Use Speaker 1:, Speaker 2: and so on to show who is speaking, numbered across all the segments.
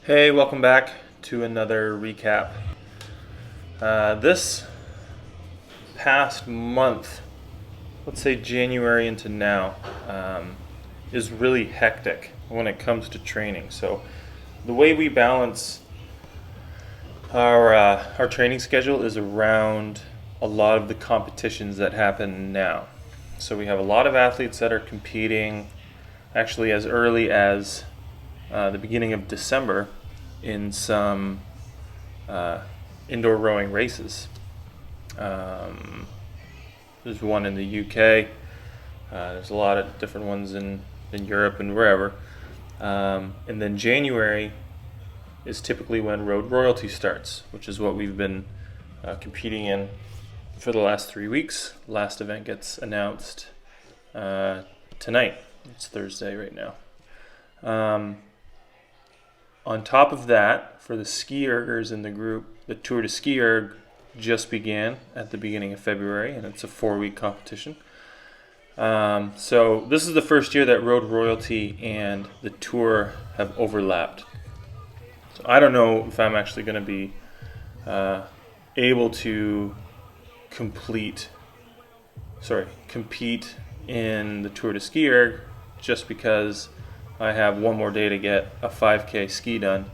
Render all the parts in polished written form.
Speaker 1: Hey, welcome back to another recap. This past month, let's say January into now, is really hectic when it comes to training. So, the way we balance our training schedule is around a lot of the competitions that happen now. So, we have a lot of athletes that are competing actually as early as the beginning of December in some indoor rowing races. There's one in the UK. There's a lot of different ones in Europe and wherever. And then January is typically when Road Royalty starts, which is what we've been competing in for the last 3 weeks. Last event gets announced tonight. It's Thursday right now. On top of that, for the ski ergers in the group, the Tour de Ski Erg just began at the beginning of February, and it's a 4-week competition. So this is the first year that Road Royalty and the Tour have overlapped. So I don't know if I'm actually going to be able to compete in the Tour de Ski Erg just because I have one more day to get a 5K ski done,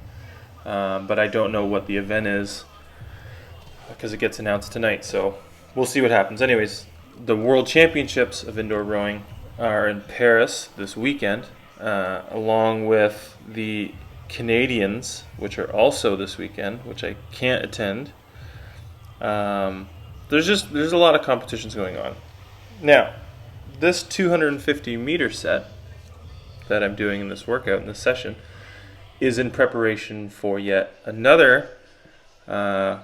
Speaker 1: but I don't know what the event is because it gets announced tonight, so we'll see what happens. Anyways, the World Championships of Indoor Rowing are in Paris this weekend, along with the Canadians, which are also this weekend, which I can't attend. There's a lot of competitions going on. Now, this 250 meter set that I'm doing in this workout, in this session, is in preparation for yet another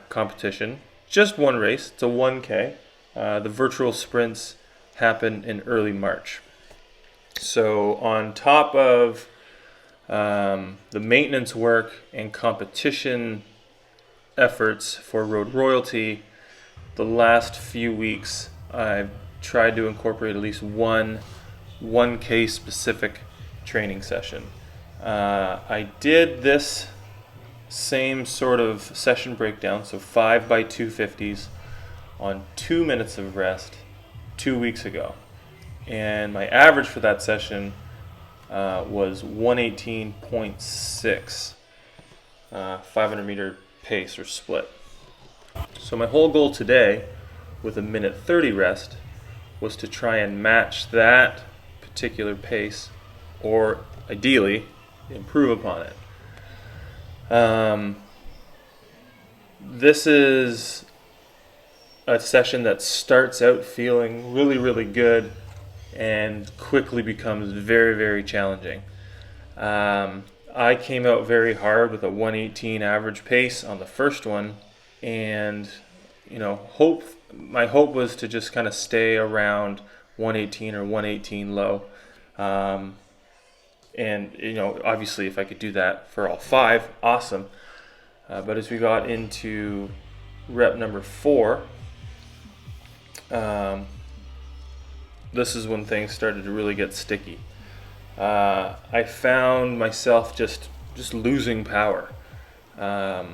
Speaker 1: competition. Just one race. It's a 1K. The virtual sprints happen in early March. So on top of the maintenance work and competition efforts for Road Royalty, the last few weeks I've tried to incorporate at least one 1K specific training session. I did this same sort of session breakdown, so 5x250s on 2 minutes of rest 2 weeks ago. And my average for that session was 118.6, 500 meter pace or split. So my whole goal today with a minute 30 rest was to try and match that particular pace, or ideally improve upon it. This is a session that starts out feeling really, really good and quickly becomes very, very challenging. I came out very hard with a 118 average pace on the first one, and my hope was to just kind of stay around 118 or 118 low. And obviously if I could do that for all 5, awesome. But as we got into rep number 4, this is when things started to really get sticky. I found myself just losing power. I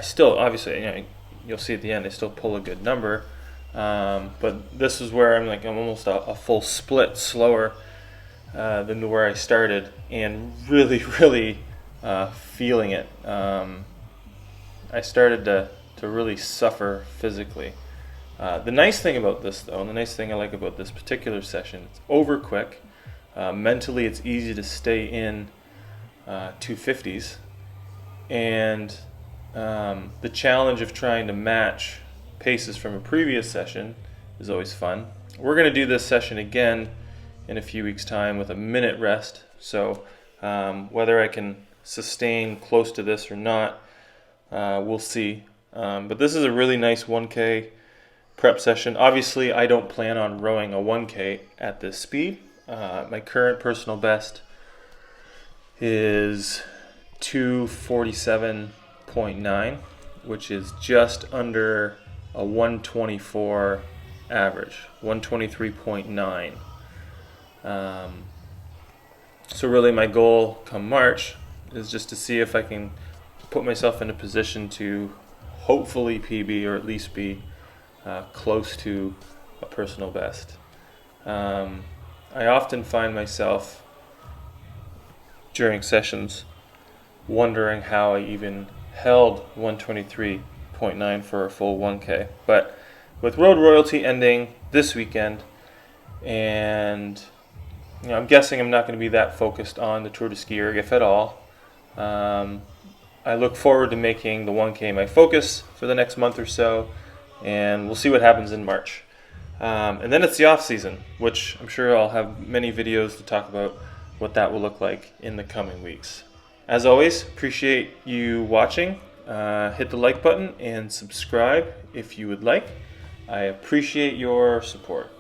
Speaker 1: still, obviously, you'll see at the end, I still pull a good number. But this is where I'm almost a full split slower than where I started, and really, really feeling it. I started to really suffer physically. The nice thing about this, though, and the nice thing I like about this particular session, it's over quick. Mentally, it's easy to stay in 250s, and the challenge of trying to match paces from a previous session is always fun. We're going to do this session again in a few weeks' time with a minute rest. So whether I can sustain close to this or not, we'll see. But this is a really nice 1K prep session. Obviously, I don't plan on rowing a 1K at this speed. My current personal best is 247.9, which is just under a 124 average, 123.9. So really my goal come March is just to see if I can put myself in a position to hopefully PB or at least be close to a personal best. I often find myself during sessions wondering how I even held 123.9 for a full 1K. But with Road Royalty ending this weekend, and I'm guessing I'm not going to be that focused on the Tour de Ski Erg, if at all. I look forward to making the 1K my focus for the next month or so, and we'll see what happens in March. And then it's the off season, which I'm sure I'll have many videos to talk about what that will look like in the coming weeks. As always, appreciate you watching. Hit the like button and subscribe if you would like. I appreciate your support.